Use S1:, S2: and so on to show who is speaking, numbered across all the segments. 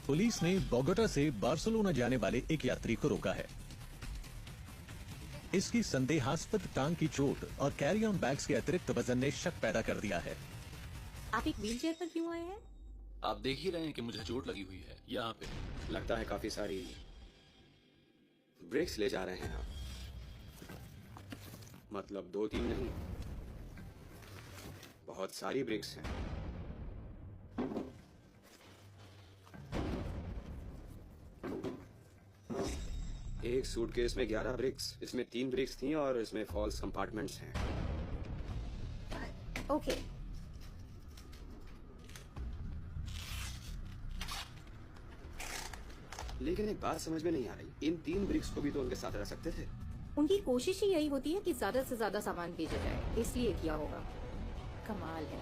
S1: Police ने Bogota से Barcelona जाने वाले एक यात्री को रोका है। इसकी संदेहास्पद टांग की चोट और कैरी ऑन बैग्स के अतिरिक्त वजन ने शक पैदा कर दिया है।
S2: आप एक व्हीलचेयर पर क्यों आए हैं?
S3: आप देख ही रहे हैं कि मुझे चोट लगी हुई है यहाँ पे।
S4: लगता है काफी सारी ब्रेक्स ले जा रहे हैं आप। मतलब 2-3 नहीं, बहुत सारी ब्रेक्स हैं। एक सूटकेस में 11 ब्रेक्स, इसमें 3 ब्रेक्स थी और इसमें फॉल्स कंपार्टमेंट्स हैं।
S2: ओके।
S4: लेकिन एक बात समझ में नहीं आ रही, इन 3 ब्रेक्स को भी तो उनके साथ रख सकते थे।
S2: उनकी कोशिश ही यही होती है कि ज्यादा से ज्यादा सामान भेजा जाए, इसलिए किया होगा। कमाल है।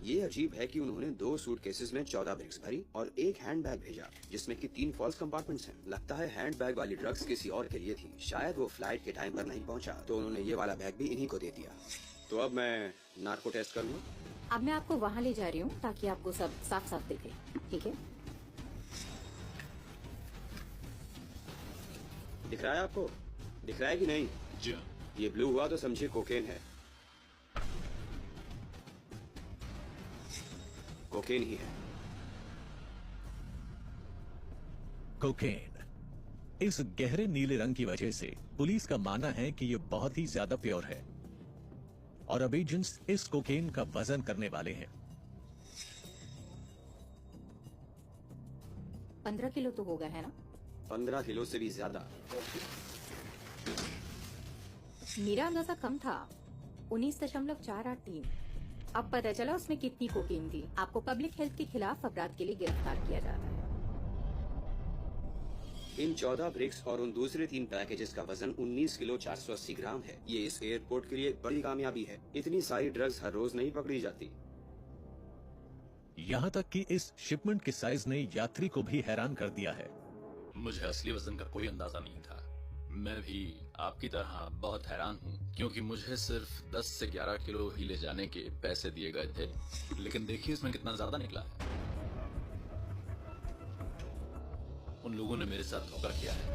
S4: ये अजीब है कि उन्होंने 2 सूटकेसेस में 14 ब्रिक्स भरी और एक हैंडबैग भेजा जिसमें कि 3 फॉल्स कंपार्टमेंट्स हैं। लगता है हैंडबैग वाली ड्रग्स किसी और के लिए थी। शायद वो फ्लाइट के टाइम पर नहीं पहुंचा, तो उन्होंने ये वाला बैग भी इन्हीं को दे दिया। तो अब मैं नार्को टेस्ट कर लूं?
S2: अब मैं आपको वहाँ ले जा रही हूँ ताकि आपको सब साफ साफ दिखे, ठीक है?
S4: दिख रहा है आपको? दिख रहा है कि नहीं?
S3: जी
S4: ये ब्लू हुआ तो समझिए कोकेन है। कोकेन ही है।
S1: कोकेन। इस गहरे नीले रंग की वजह से पुलिस का मानना है कि यह बहुत ही ज्यादा प्योर है और अब एजेंट्स इस कोकेन का वजन करने वाले हैं।
S2: 15 किलो तो होगा, है ना?
S4: 15 किलो से भी ज्यादा।
S2: मेरा अंदाजा कम था, 19.483। अब पता चला उसमें कितनी कोकीन थी। आपको पब्लिक हेल्थ के खिलाफ अपराध के लिए गिरफ्तार किया जा रहा है।
S4: इन 14 ब्रिक्स और उन दूसरे 3 पैकेजेस का वजन 19 किलो 480 ग्राम है। ये इस एयरपोर्ट के लिए एक बड़ी कामयाबी है। इतनी सारी ड्रग्स हर रोज नहीं पकड़ी जाती।
S1: यहां तक कि इस शिपमेंट के साइज ने यात्री को भी हैरान कर दिया है।
S3: मुझे असली वजन का कोई अंदाजा नहीं था। मैं भी आपकी तरह बहुत हैरान हूँ, क्योंकि मुझे सिर्फ 10 से 11 किलो ही ले जाने के पैसे दिए गए थे, लेकिन देखिए इसमें कितना ज्यादा निकला है। उन लोगों ने मेरे साथ धोखा किया है।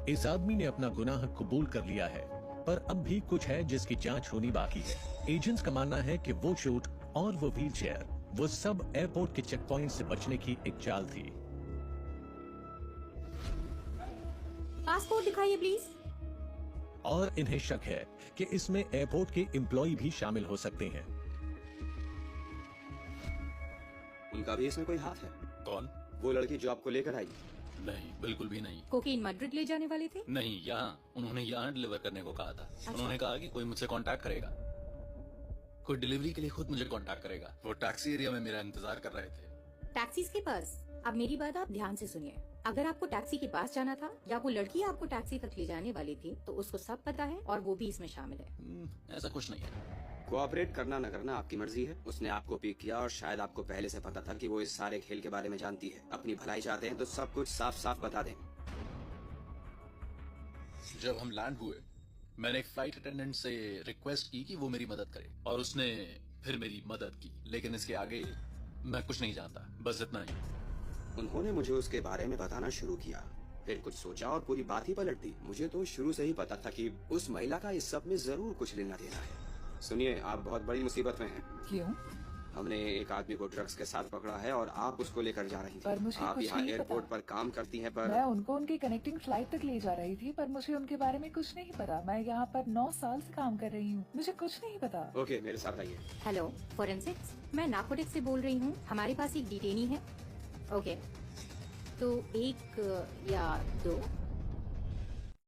S1: इस आदमी ने अपना गुनाह कबूल कर लिया है, पर अब भी कुछ है जिसकी जांच होनी बाकी है। एजेंट्स का मानना है कि वो शूट और वो व्हीलचेयर, वो सब एयरपोर्ट के चेक पॉइंट से बचने की एक चाल थी।
S2: पासपोर्ट दिखाइए प्लीज।
S1: और इन्हें शक है कि इसमें एयरपोर्ट के एम्प्लॉय भी शामिल हो सकते हैं।
S4: उनका भी इसमें कोई हाथ है?
S3: कौन?
S4: वो लड़की जो आपको लेकर आई?
S3: नहीं, बिल्कुल भी नहीं।
S2: कोकीन मैड्रिड ले जाने वाले थे?
S3: नहीं, यहाँ उन्होंने यहाँ डिलीवर करने को कहा था। उन्होंने कहा कि कोई मुझसे कांटेक्ट करेगा, कोई डिलीवरी के लिए खुद मुझे कांटेक्ट करेगा। वो टैक्सी एरिया में मेरा इंतजार कर रहे थे।
S2: टैक्सीज के पास? अब मेरी बात आप ध्यान से सुनिए। अगर आपको टैक्सी के पास जाना था या वो लड़की आपको टैक्सी तक ले जाने वाली थी, तो उसको सब पता है और वो भी इसमें शामिल है।
S3: ऐसा कुछ नहीं है।
S4: कोऑपरेट करना न करना आपकी मर्जी है। उसने आपको पिक किया और शायद आपको पहले से पता था कि वो इस सारे खेल के बारे में जानती है। अपनी भलाई चाहते हैं तो सब कुछ साफ साफ बता दें।
S3: जब हम लैंड हुए, मैंने एक फ्लाइट अटेंडेंट से रिक्वेस्ट की कि वो मेरी मदद करे, और उसने फिर मेरी मदद की। लेकिन इसके आगे मैं कुछ नहीं जानता, बस इतना ही।
S4: उन्होंने मुझे उसके बारे में बताना शुरू किया, फिर कुछ सोचा और पूरी बात ही पलट दी। मुझे तो शुरू से ही पता था कि उस महिला का इस सब में जरूर कुछ लेना देना है। सुनिए, आप बहुत बड़ी मुसीबत में हैं।
S5: क्यों?
S4: हमने एक आदमी को ड्रग्स के साथ पकड़ा है और आप उसको लेकर जा रही
S5: पर
S4: थी।
S5: मुझे
S4: आप
S5: कुछ
S4: यहाँ
S5: नहीं
S4: एयरपोर्ट
S5: पता।
S4: पर काम करती हैं, पर
S5: मैं उनको उनकी कनेक्टिंग फ्लाइट तक ले जा रही थी, पर मुझे उनके बारे में कुछ नहीं पता। मैं यहाँ पर 9 साल से काम कर रही हूँ, मुझे कुछ नहीं पता।
S4: ओके, मेरे साथ आइए।
S2: Hello, forensics. मैं नार्कोटिक्स से बोल रही हूँ। हमारे पास एक डिटेनी है। ओके, तो 1 या 2